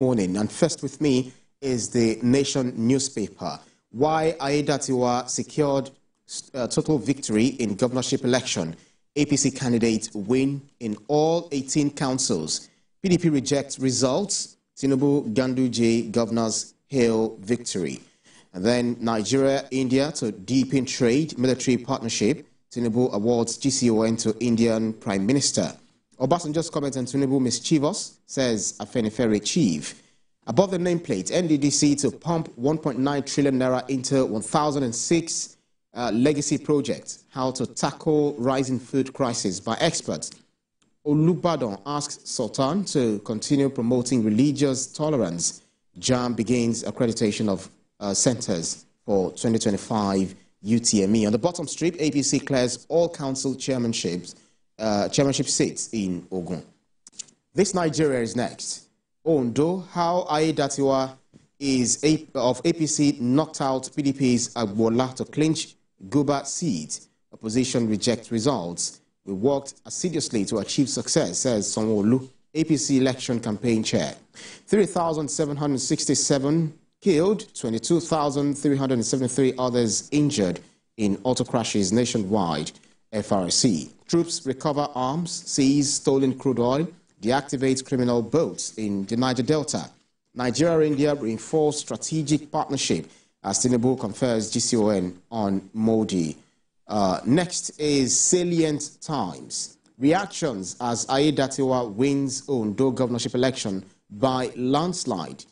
morning. And first with me is the Nation newspaper. Why Aiyedatiwa secured total victory in governorship election. APC candidates win in all 18 councils. PDP rejects results. Tinubu Ganduje governors hail victory. And then Nigeria, India to deepen trade, military partnership. Tinubu awards GCON to Indian Prime Minister. Obasanjo's comment on Tinubu mischievous, says Afenifere chief. Above the nameplate, NDDC to pump 1.9 trillion naira into 1006 legacy projects. How to tackle rising food crisis by experts. Olubadan asks Sultan to continue promoting religious tolerance. JAM begins accreditation of centers for 2025 UTME. On the bottom strip, APC clears all council chairmanship seats in Ogun. This Nigeria is next. Ondo, how Aiyedatiwa of APC knocked out PDP's Agbola to clinch Guba seat. Opposition rejects results. We worked assiduously to achieve success, says Sanwo-Olu, APC election campaign chair. 3,767 killed, 22,373 others injured in auto crashes nationwide, FRC. Troops recover arms, seize stolen crude oil, deactivate criminal boats in the Niger Delta. Nigeria-India reinforce strategic partnership as Tinubu confers GCON on Modi. Next is Salient Times. Reactions as Aiyedatiwa wins Ondo governorship election by landslide.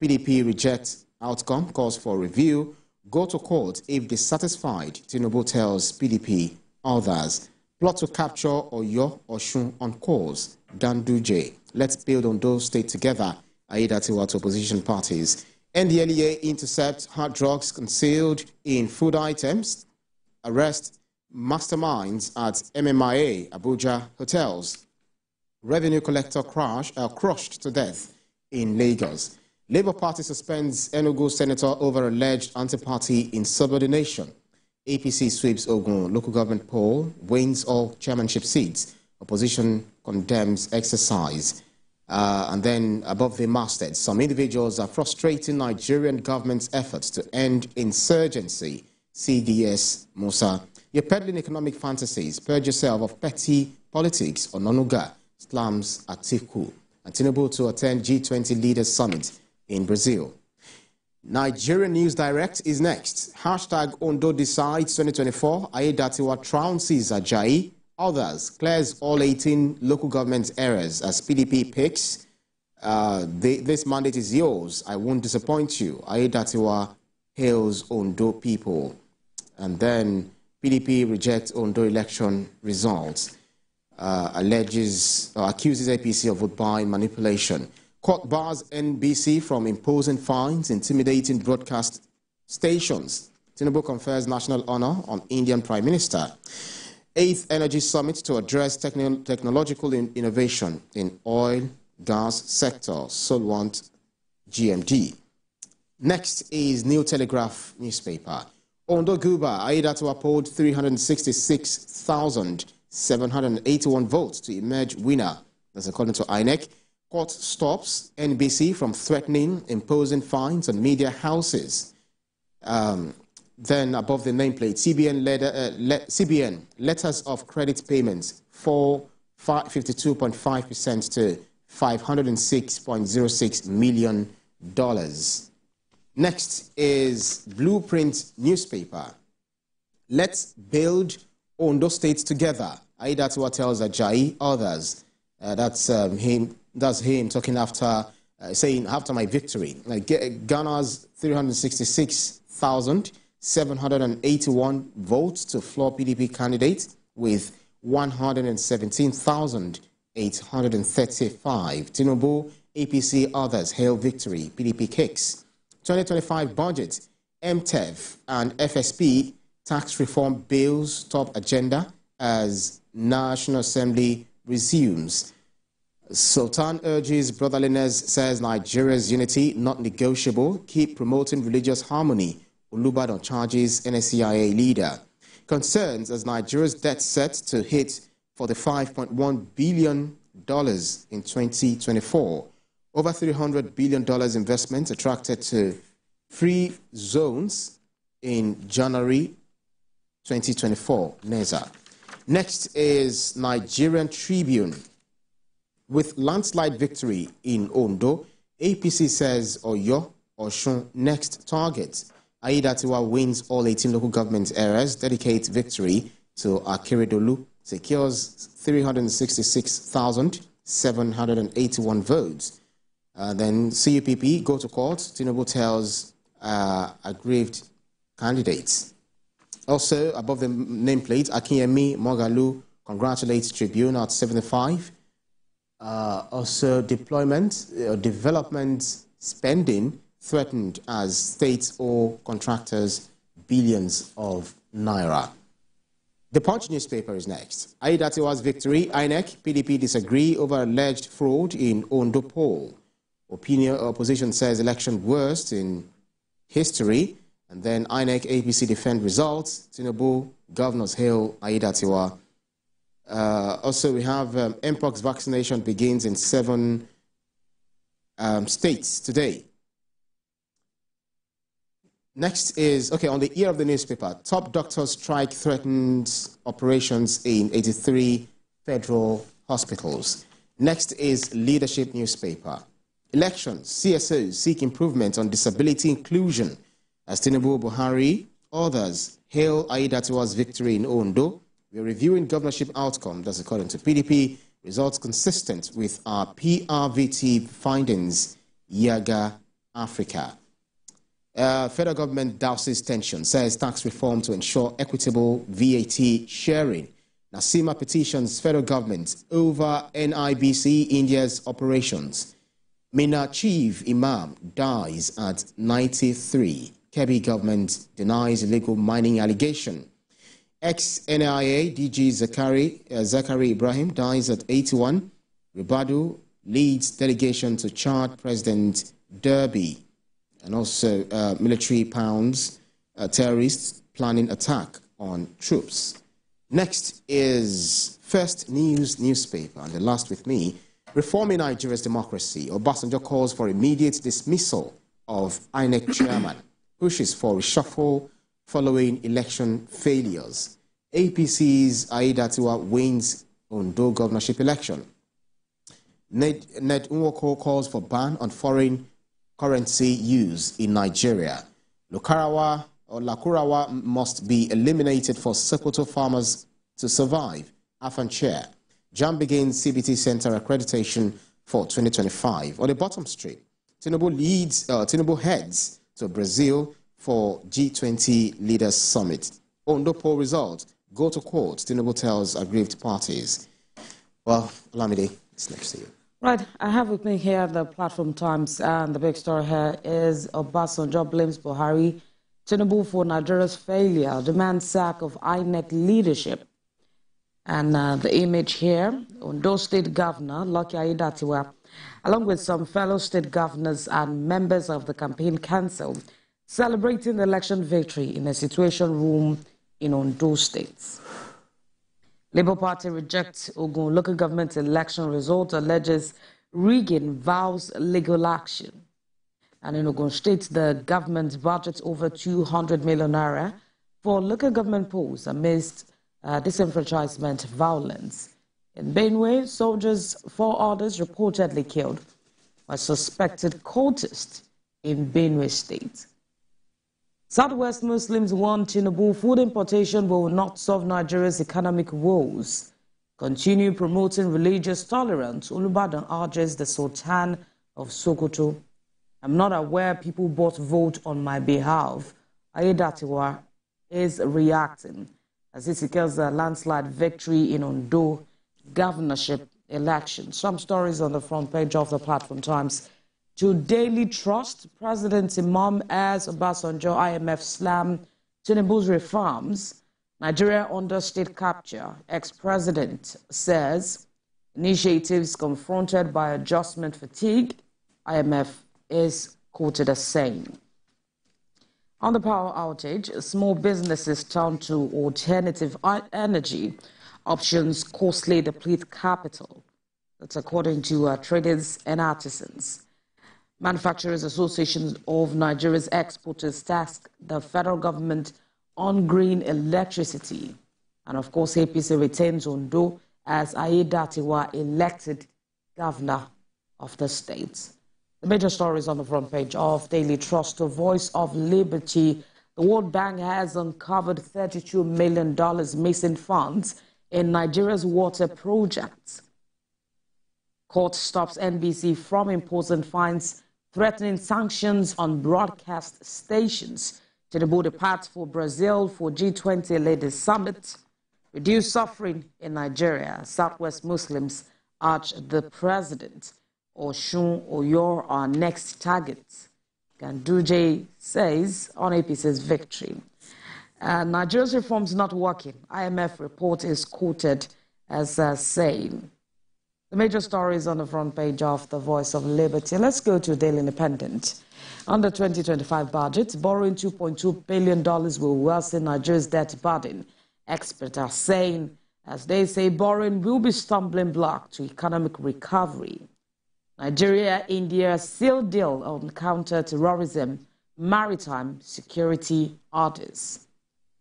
PDP rejects outcome, calls for review, go to court if dissatisfied, Tinubu tells PDP others. Plot to capture Oyo, Osun on course, Ganduje. Let's build Ondo state together, Aiyedatiwa to opposition parties. NDLEA intercepts hard drugs concealed in food items. Arrest masterminds at MMIA, Abuja hotels. Revenue collector crushed to death in Lagos. Labour Party suspends Enugu senator over alleged anti-party insubordination. APC sweeps Ogun local government poll, wins all chairmanship seats. Opposition condemns exercise. And then above the masthead, some individuals are frustrating Nigerian government's efforts to end insurgency. CDS Musa. You're peddling economic fantasies. Purge yourself of petty politics. Ononuga slams Atiku. And Tinubu to attend G20 Leaders Summit in Brazil. Nigerian News Direct is next. Hashtag Ondo decides 2024. Aiyedatiwa trounces Ajayi. Others clears all 18 local government areas as PDP picks. This mandate is yours. I won't disappoint you. Aiyedatiwa hails Ondo people. And then PDP rejects Ondo election results. Accuses APC of vote buying manipulation. Court bars NBC from imposing fines, intimidating broadcast stations. Tinubu confers national honor on Indian Prime Minister. 8th Energy Summit to address technological innovation in oil, gas sector. Solwant GMD. Next is New Telegraph newspaper. Ondo Guba, Aiyedatiwa polled 366,781 votes to emerge winner. That's according to INEC. Court stops NBC from threatening, imposing fines on media houses. Then above the nameplate, CBN letters of credit payments fall 52.5% to $506.06 million. Next is Blueprint newspaper. Let's build Ondo states together. Aiyedatiwa tells Ajayi others. That's him talking after saying after my victory. Ghana's 366,781 votes to floor PDP candidate with 117,835. Tinubu, APC, others hail victory. PDP kicks. 2025 budget, MTEF and FSP tax reform bills top agenda as National Assembly resumes. Sultan urges brotherliness, says Nigeria's unity not negotiable. Keep promoting religious harmony. Olubadan charges NSCIA leader. Concerns as Nigeria's debt set to hit $45.1 billion in 2024. Over $300 billion investment attracted to free zones in January 2024, NESA. Next is Nigerian Tribune. With landslide victory in Ondo, APC says Oyo, Osun next target. Aiyedatiwa wins all 18 local government areas, dedicates victory to Akeredolu, secures 366,781 votes. Then CUPP go to court. Tinubu tells aggrieved candidates. Also, above the nameplate, Akinyemi Mogalu congratulates Tribune at 75. Also, development spending threatened as states owe contractors billions of naira. The Punch newspaper is next. Aiyedatiwa's victory. INEC, PDP disagree over alleged fraud in Ondo poll. Opposition says election worst in history. And then INEC, APC defend results. Tinubu, governors hail Aiyedatiwa. Also, we have Mpox vaccination begins in 7 states today. Next is, on the ear of the newspaper, top doctors strike threatens operations in 83 federal hospitals. Next is leadership newspaper. Elections, CSOs seek improvement on disability inclusion. As Tinubu, Buhari, others hail Aiyedatiwa's victory in Ondo. We are reviewing governorship outcome, that's according to PDP, results consistent with our PRVT findings, Yaga Africa. Federal government douses tension, says tax reform to ensure equitable VAT sharing. Nasima petitions federal government over NIBC India's operations. Mina Chief Imam dies at 93. Kebbi government denies illegal mining allegation. Ex-NIA DG Zakari Ibrahim dies at 81. Ribadu leads delegation to Chad President Derby. And also military pounds, terrorists planning attack on troops. Next is First News newspaper, and the last with me. Reforming Nigeria's democracy. Obasanjo calls for immediate dismissal of INEC chairman. Pushes for reshuffle following election failures. APC's Aiyedatiwa wins Ondo governorship election. Ned Nwoko calls for ban on foreign currency use in Nigeria. Lakurawa must be eliminated for Sokoto farmers to survive. Afan chair. JAM begins CBT Center accreditation for 2025. On the bottom strip, Tinubu heads to Brazil for G20 Leaders Summit. Ondo poll result, go to court. Tinubu tells aggrieved parties. Well, Olamide, it's next to you. Right, I have with me here the Platform Times, and the big story here is Obasanjo blames Buhari, Tinubu for Nigeria's failure, demands sack of INEC leadership. And the image here, Ondo State Governor Lucky Aiyedatiwa, along with some fellow state governors and members of the campaign council, celebrating the election victory in a situation room in Ondo State. Labour Party rejects Ogun local government election result, alleges rigging, vows legal action. And in Ogun State, the government budgets over 200 million naira for local government polls amidst disenfranchisement violence. In Benue, soldiers, 4 others reportedly killed by suspected cultists in Benue State. Southwest Muslims warn Tinubu food importation will not solve Nigeria's economic woes. Continue promoting religious tolerance, Olubadan urges the Sultan of Sokoto. I'm not aware people bought vote on my behalf. Aiyedatiwa is reacting as he secures a landslide victory in Ondo governorship election. Some stories on the front page of the Platform Times. To Daily Trust, President Imam airs Obasanjo IMF slam Tinubu's reforms. Nigeria under state capture. Ex-president says initiatives confronted by adjustment fatigue. IMF is quoted as saying. On the power outage, small businesses turn to alternative energy options costly deplete capital. That's according to Traders and Artisans. Manufacturers Association of Nigeria's exporters tasked the federal government on green electricity. And of course, APC retains Ondo as Aiyedatiwa elected governor of the state. The major stories on the front page of Daily Trust, the Voice of Liberty. The World Bank has uncovered $32 million missing funds in Nigeria's water projects. Court stops NBC from imposing fines, threatening sanctions on broadcast stations. Tinubu departs for Brazil for G20 Leaders Summit. Reduce suffering in Nigeria. Southwest Muslims urge the president. Oshun Oyor are next targets. Ganduje says on APC's victory. Nigeria's reforms not working. IMF report is quoted as saying. The major stories on the front page of The Voice of Liberty. Let's go to Daily Independent. On the 2025 budget, borrowing $2.2 billion will worsen Nigeria's debt burden. Experts are saying, as they say, borrowing will be stumbling block to economic recovery. Nigeria, India seal deal on counter-terrorism, maritime security orders.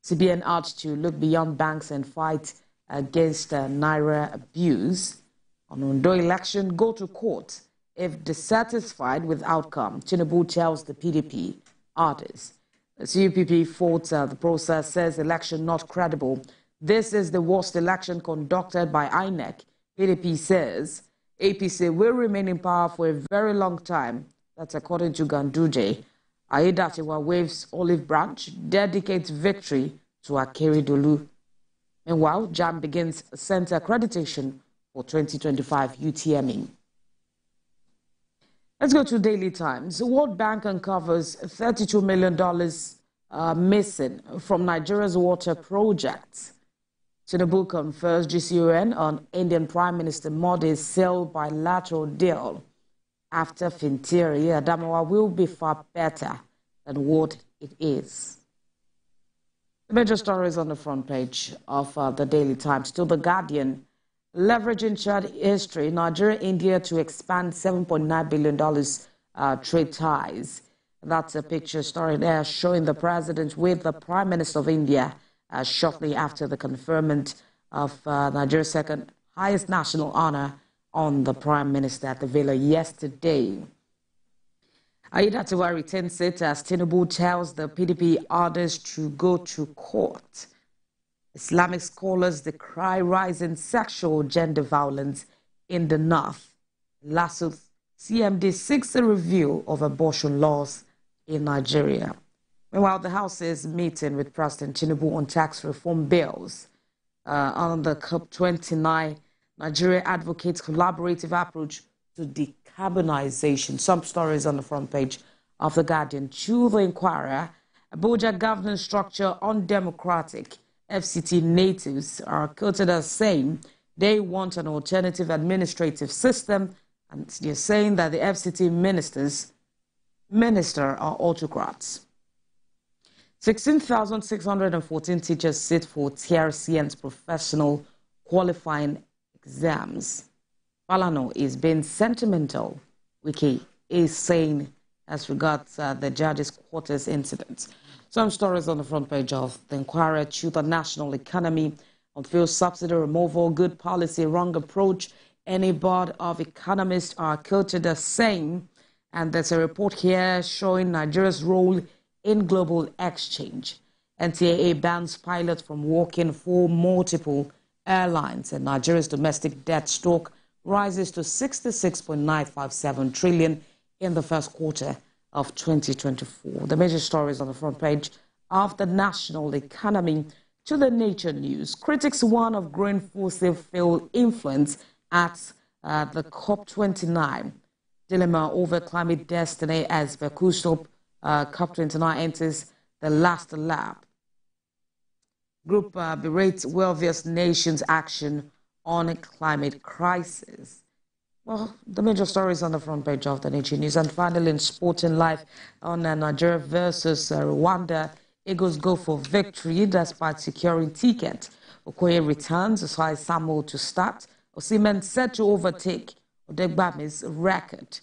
CBN urged to look beyond banks and fight against Naira abuse. On Ondo election, go to court if dissatisfied with outcome. Tinubu tells the PDP orders. The CUPP faults the process, says election not credible. This is the worst election conducted by INEC. PDP says APC will remain in power for a very long time. That's according to Ganduje. Aiyedatiwa waves olive branch, dedicates victory to Akeredolu. Meanwhile, JAM begins center accreditation for 2025 UTME. Let's go to Daily Times. The World Bank uncovers $32 million missing from Nigeria's water projects. Tinubu confers GCON on Indian Prime Minister Modi's sale bilateral deal. After Fintiri, Adamawa will be far better than what it is. The major stories on the front page of the Daily Times. To The Guardian, leveraging shared history, Nigeria, India to expand $7.9 billion trade ties. That's a picture story there showing the president with the Prime Minister of India shortly after the conferment of Nigeria's second highest national honor on the Prime Minister at the Villa yesterday. Aiyedatiwa retains it as Tinubu tells the PDP orders to go to court. Islamic scholars decry rising sexual gender violence in the north. Lasuth CMD seeks a review of abortion laws in Nigeria. Meanwhile, the House is meeting with President Tinubu on tax reform bills. On the COP29, Nigeria advocates collaborative approach to decarbonization. Some stories on the front page of The Guardian. To The Inquirer, Abuja governance structure undemocratic. FCT natives are quoted as saying they want an alternative administrative system, and they're saying that the FCT minister are autocrats. 16,614 teachers sit for TRC and professional qualifying exams. Falano is being sentimental, Wiki is saying, as regards the judges' quarters incident. Some stories on the front page of The Inquirer. To The national economy, on fuel subsidy removal, good policy, wrong approach. Any board of economists are quoted as saying, and there's a report here showing Nigeria's role in global exchange. NTAA bans pilots from working for multiple airlines, and Nigeria's domestic debt stock rises to 66.957 trillion in the first quarter of 2024. The major stories on the front page of The national economy. To The Nature News, critics warn of growing fossil fuel influence at the COP29. Dilemma over climate destiny as Bakusop COP29 enters the last lap. Group berates wealthiest nations' action on a climate crisis. Well, the major stories on the front page of The Nature News. And finally, in Sporting Life, on Nigeria versus Rwanda, Eagles go for victory despite securing ticket. Okoye returns, Osai Samuel to start. Osimhen set to overtake Odegbami's record.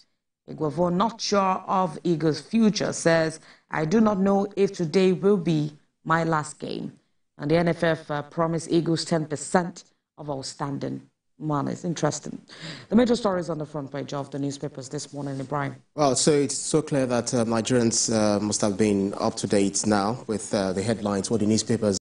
Iguavo, not sure of Eagles' future, says, I do not know if today will be my last game. And the NFF promised Eagles 10% of outstanding money. It's interesting. The major stories on the front page of the newspapers this morning, Ibrahim. Well, so it's so clear that Nigerians must have been up to date now with the headlines, what the newspapers